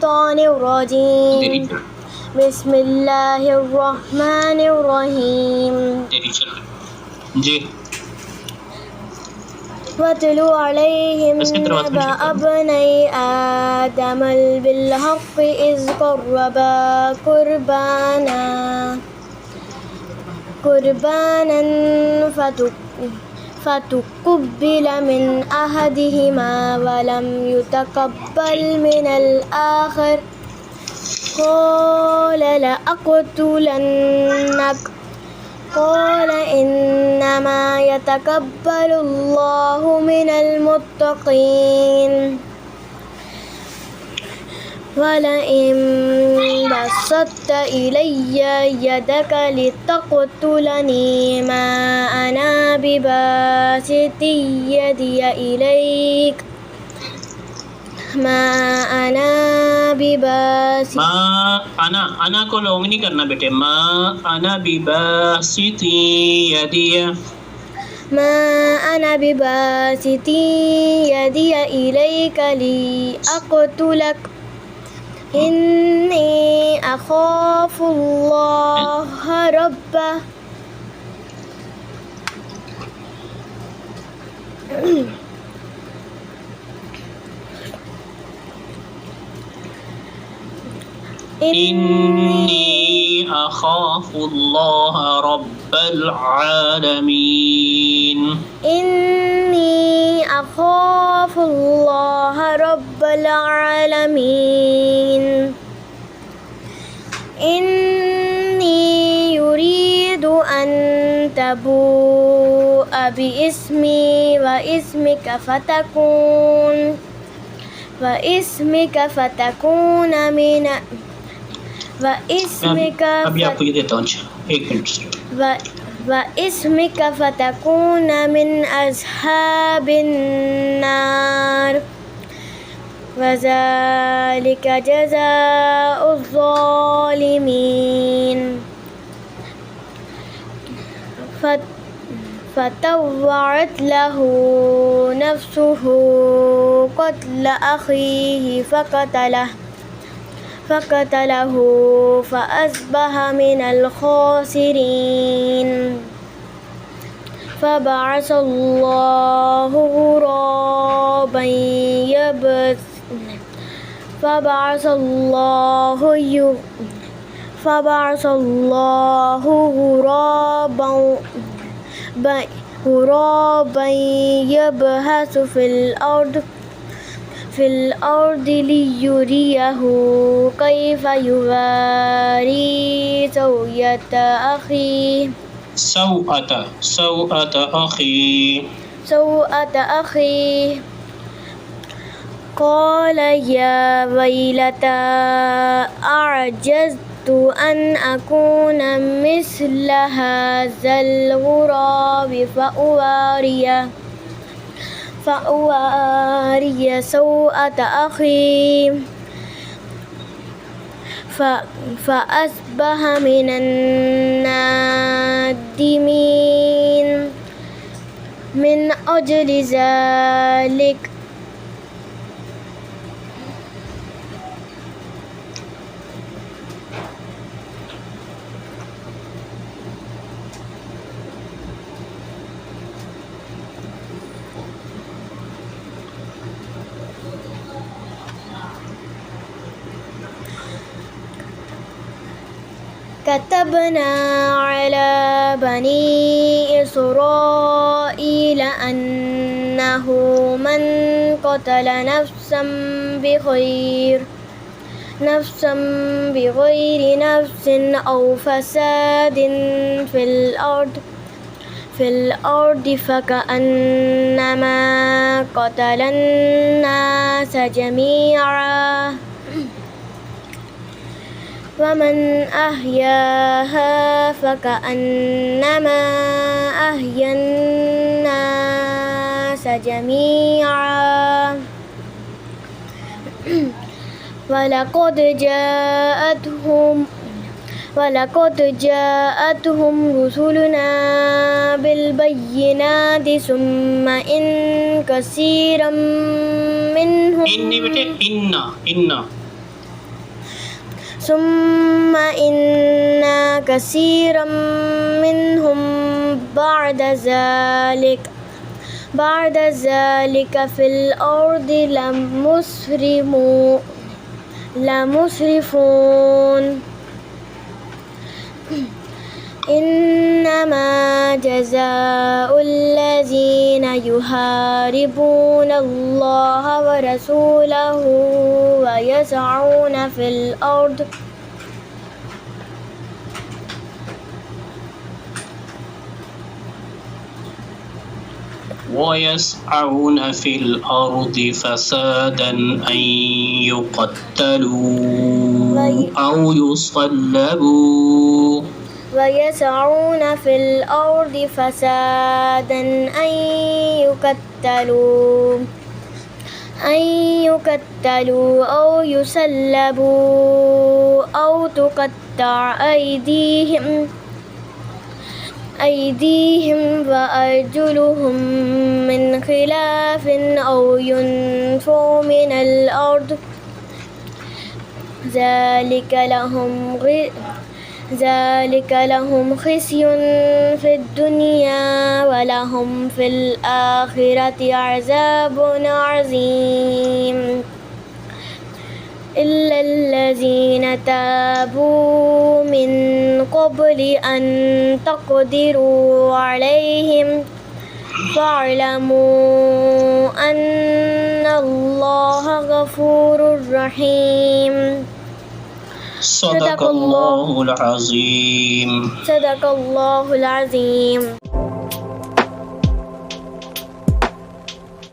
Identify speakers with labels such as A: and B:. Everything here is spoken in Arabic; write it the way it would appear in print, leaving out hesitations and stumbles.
A: الشيطان الرجيم بسم الله الرحمن الرحيم واتل عليهم نبأ ابني آدم بالحق إذ قربا قربانا فتقبل من أحدهما ولم يتقبل من الآخر قال لأقتلنك قال إنما يتقبل الله من المتقين ولئن بسطت إلي يدك لتقتلني ما أنا بباسط يدي إليك
B: आना को लॉन्ग नहीं करना बेटे माँ आना बिबासिती यदिया
A: ما أنا بباسط يدي إليك لأقتلك إني أخاف الله ربه
B: إني أخاف الله رب العالمين
A: إني أخاف الله رب العالمين إني يريد أن تبوء باسمي واسمك من
B: अभी आपको ये देता हूँ एक मिनट
A: واسمك فتكون من أصحاب النار وذلك جزاء الظالمين فطوعت له نفسه قتل أخيه فقتله فأصبح من الخاسرين فبعث الله غرابا يبحث في الأرض ليريه كيف يواري سوءة أخيه قال يا ويلتى أعجزت أن أكون مثل هذا الغراب فأواري سوءة أخي فأصبح من النادمين من أجل ذلك كتبنا على بني إسرائيل أنه من قتل نفسا بغير نفس أو فساد في الأرض فكأنما قتل الناس جميعا ومن أحياها فكأنما أحيا الناس جميعا ولقد جاءتهم رسلنا بالبينات ثم إن كثيرا منهم ثم إن كثيرا منهم بعد ذلك في الأرض لمسرفون إنما جزاء الذين يحاربون الله ورسوله ويسعون في الأرض
B: فسادا أن يقتلوا أو يصلبوا
A: ويسعون في الأرض فسادا أن يقتلوا أو يسلبوا أو تقطع أيديهم وأرجلهم من خلاف أو ينفوا من الأرض ذلك لهم خزي في الدنيا ولهم في الآخرة عذاب عظيم إلا الذين تابوا من قبل أن تقدروا عليهم فاعلموا أن الله غفور رحيم.
B: صدق الله العظيم.
A: صدق الله العظيم.